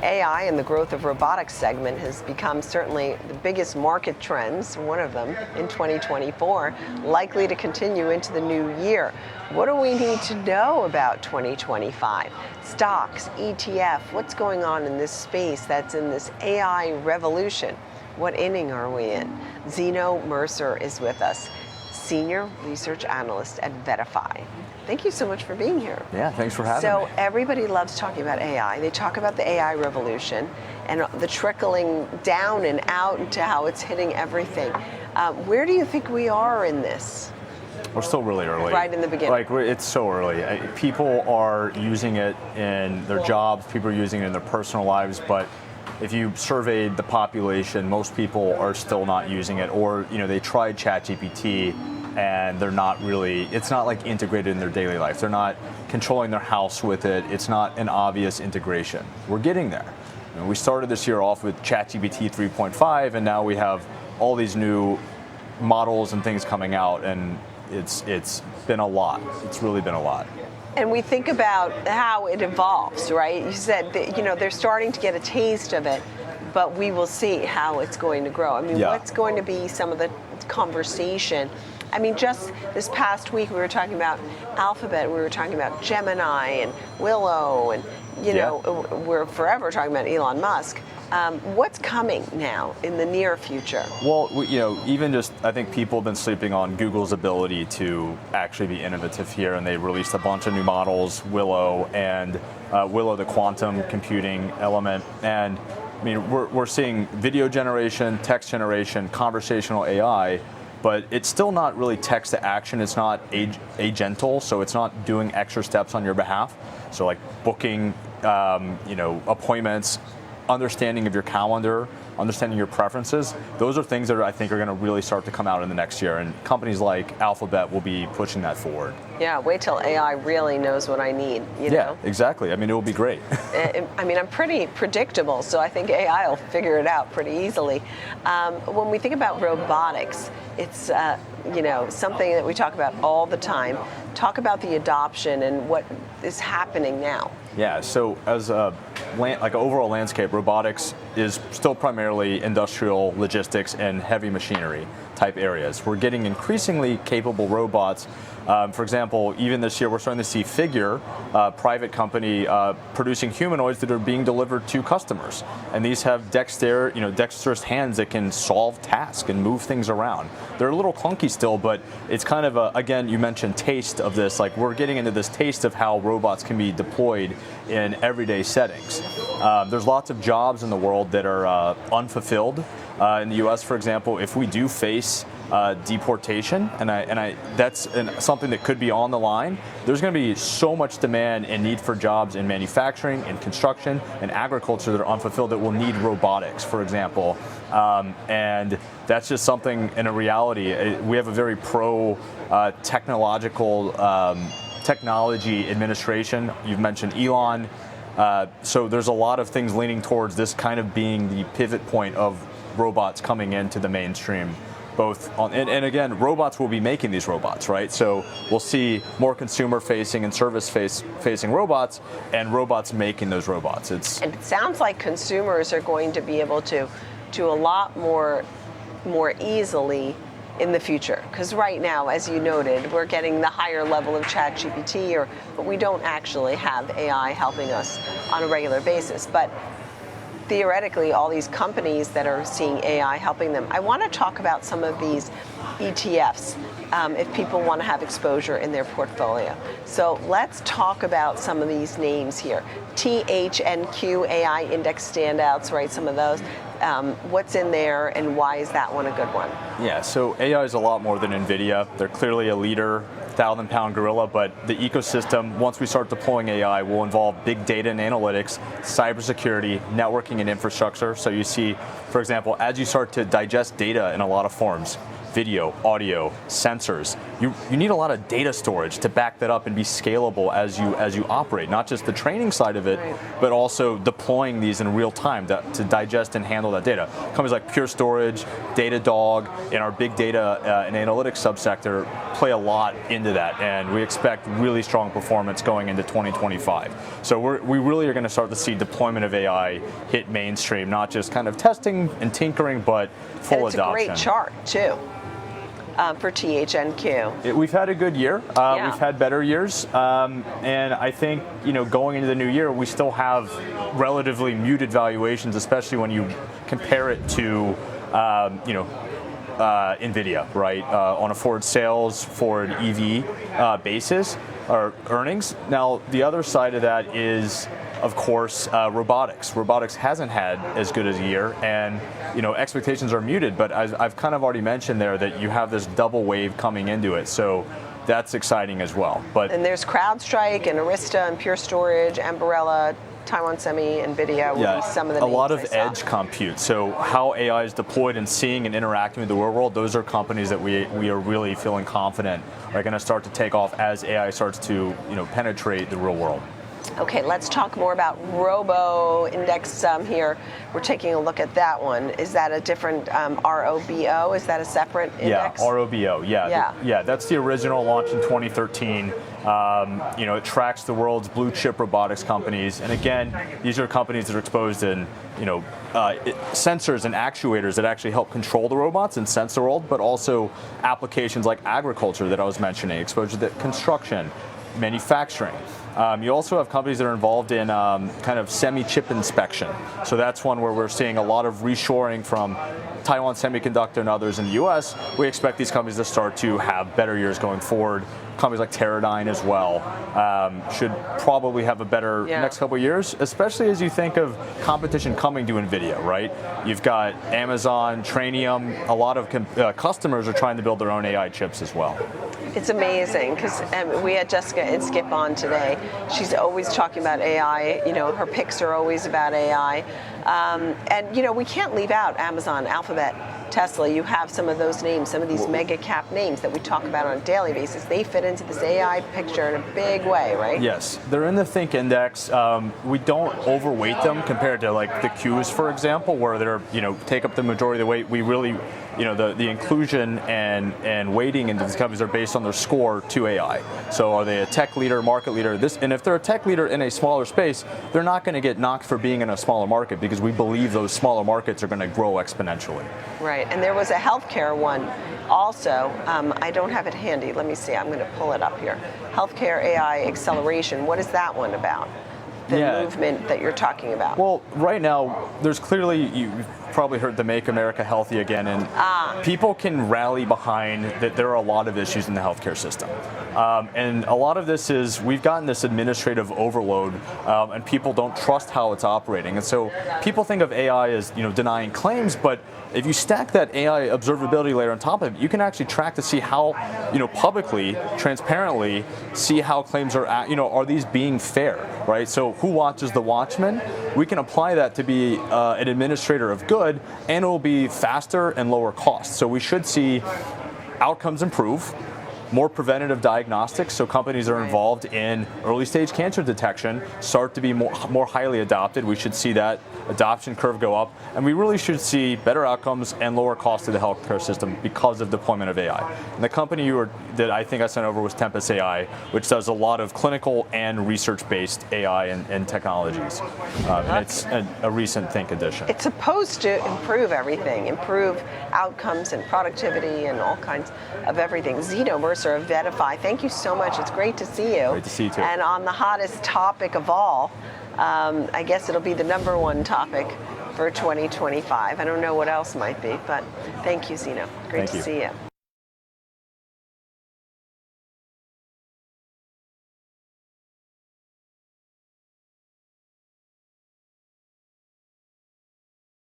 AI and the growth of robotics segment has become certainly the biggest market trends, one of them, in 2024, likely to continue into the new year. What do we need to know about 2025? Stocks, ETF, what's going on in this space that's in this AI revolution? What inning are we in? Zeno Mercer is with us, Senior Research Analyst at VettaFi. Thank you so much for being here. Yeah, thanks for having me. So everybody loves talking about AI. They talk about the AI revolution and the trickling down and out into how it's hitting everything. Where do you think we are in this? We're still really early. Right in the beginning. Like, it's so early. People are using it in their jobs, people are using it in their personal lives, but if you surveyed the population, most people are still not using it, or they tried ChatGPT and they're not really, it's not like integrated in their daily life. They're not controlling their house with it. It's not an obvious integration. We're getting there. We started this year off with ChatGPT 3.5, and now we have all these new models and things coming out, and it's been a lot. It's really been a lot. And we think about how it evolves, right? You said that, they're starting to get a taste of it, but we will see how it's going to grow. I mean, What's going to be some of the conversation? I mean, just this past week we were talking about Alphabet, we were talking about Gemini and Willow, and we're forever talking about Elon Musk. What's coming now in the near future? Well, even just, I think people have been sleeping on Google's ability to actually be innovative here, and they released a bunch of new models, Willow and Willow, the quantum computing element. And I mean, we're seeing video generation, text generation, conversational AI, but it's still not really text to action. It's not agental, so it's not doing extra steps on your behalf. So like booking, appointments, understanding of your calendar, understanding your preferences. Those are things that I think are going to really start to come out in the next year, and companies like Alphabet will be pushing that forward. Yeah, wait till AI really knows what I need, Yeah, exactly. I mean, it will be great. I mean, I'm pretty predictable, so I think AI will figure it out pretty easily. When we think about robotics, it's something that we talk about all the time. Talk about the adoption and what is happening now. Yeah, so as an overall landscape, robotics is still primarily industrial, logistics, and heavy machinery type areas. We're getting increasingly capable robots. For example, even this year, we're starting to see Figure, a private company, producing humanoids that are being delivered to customers. And these have dexterous hands that can solve tasks and move things around. They're a little clunky still, but it's kind of again, you mentioned taste of this. Like, we're getting into this taste of how robots can be deployed in everyday settings. There's lots of jobs in the world that are unfulfilled. In the U.S., for example, if we do face deportation, and that's something that could be on the line, there's going to be so much demand and need for jobs in manufacturing, and construction, and agriculture that are unfulfilled that will need robotics, for example. And that's just something in a reality. We have a very technology administration. You've mentioned Elon. So there's a lot of things leaning towards this kind of being the pivot point of robots coming into the mainstream. And again, robots will be making these robots, right? So we'll see more consumer-facing and service-facing robots, and robots making those robots. And it sounds like consumers are going to be able to do a lot more easily in the future, because right now, as you noted, we're getting the higher level of ChatGPT, but we don't actually have AI helping us on a regular basis. But theoretically, all these companies that are seeing AI helping them. I want to talk about some of these ETFs if people want to have exposure in their portfolio. So let's talk about some of these names here. THNQ AI index standouts, right? Some of those. What's in there, and why is that one a good one? Yeah, so AI is a lot more than Nvidia. They're clearly a leader, 1,000-pound gorilla, but the ecosystem, once we start deploying AI, will involve big data and analytics, cybersecurity, networking, and infrastructure. So you see, for example, as you start to digest data in a lot of forms, video, audio, sensors. You need a lot of data storage to back that up and be scalable as you operate. Not just the training side of it, right, but also deploying these in real time to digest and handle that data. Companies like Pure Storage, Datadog, and our big data and analytics subsector play a lot into that, and we expect really strong performance going into 2025. So we really are going to start to see deployment of AI hit mainstream, not just kind of testing and tinkering, but full and it's adoption. a great chart too. For THNQ. We've had a good year. Yeah. We've had better years, and I think going into the new year, we still have relatively muted valuations, especially when you compare it to Nvidia, right? On a forward sales, forward EV basis or earnings. Now, the other side of that is, of course, robotics. Robotics hasn't had as good as a year, and expectations are muted. But I've kind of already mentioned there that you have this double wave coming into it, so that's exciting as well. And there's CrowdStrike and Arista and Pure Storage, Ambarella, Taiwan Semi, Nvidia will be some of the names. A lot of edge compute. So how AI is deployed and seeing and interacting with the real world, those are companies that we are really feeling confident are going to start to take off as AI starts to penetrate the real world. Okay, let's talk more about Robo Index here. We're taking a look at that one. Is that a different ROBO? Is that a separate index? Yeah, ROBO. Yeah, that's the original, launch in 2013. It tracks the world's blue chip robotics companies, and again, these are companies that are exposed in sensors and actuators that actually help control the robots and sense the world, but also applications like agriculture that I was mentioning, exposure to construction, manufacturing. You also have companies that are involved in kind of semi-chip inspection. So that's one where we're seeing a lot of reshoring from Taiwan Semiconductor and others in the US. We expect these companies to start to have better years going forward. Companies like Teradyne as well should probably have a better next couple of years, especially as you think of competition coming to Nvidia, right? You've got Amazon, Trainium, a lot of customers are trying to build their own AI chips as well. It's amazing because we had Jessica and Skip on today. She's always talking about AI. Her picks are always about AI. And we can't leave out Amazon, Alphabet, Tesla. You have some of those names, some of these mega cap names that we talk about on a daily basis. They fit into this AI picture in a big way, right? Yes, they're in the Think Index. We don't overweight them compared to like the Qs, for example, where they're take up the majority of the weight. We really, the inclusion and weighting into these companies are based on their score to AI. So are they a tech leader, market leader? And if they're a tech leader in a smaller space, they're not going to get knocked for being in a smaller market because we believe those smaller markets are going to grow exponentially. Right, and there was a healthcare one also. I don't have it handy. Let me see. I'm going to pull it up here. Healthcare AI acceleration. What is that one about? The movement that you're talking about. Well, right now, there's clearly, you've probably heard the Make America Healthy Again, and people can rally behind that there are a lot of issues in the healthcare system. And a lot of this is, we've gotten this administrative overload, and people don't trust how it's operating. And so people think of AI as denying claims, but if you stack that AI observability layer on top of it, you can actually track to see how, publicly, transparently, see how claims are these being fair, right? So who watches the watchman? We can apply that to be an administrator of good, and it will be faster and lower cost. So we should see outcomes improve, more preventative diagnostics, so companies that are involved in early stage cancer detection start to be more highly adopted. We should see that adoption curve go up, and we really should see better outcomes and lower costs to the healthcare system because of deployment of AI. And the company that I think I sent over was Tempest AI, which does a lot of clinical and research-based AI and technologies. And it's a recent Think edition. It's supposed to improve everything, improve outcomes and productivity and all kinds of everything. Zeno Mercer of VettaFi, thank you so much. It's great to see you. Great to see you too. And on the hottest topic of all, I guess it'll be the #1 topic for 2025. I don't know what else might be, but thank you, Zeno. Great to see you.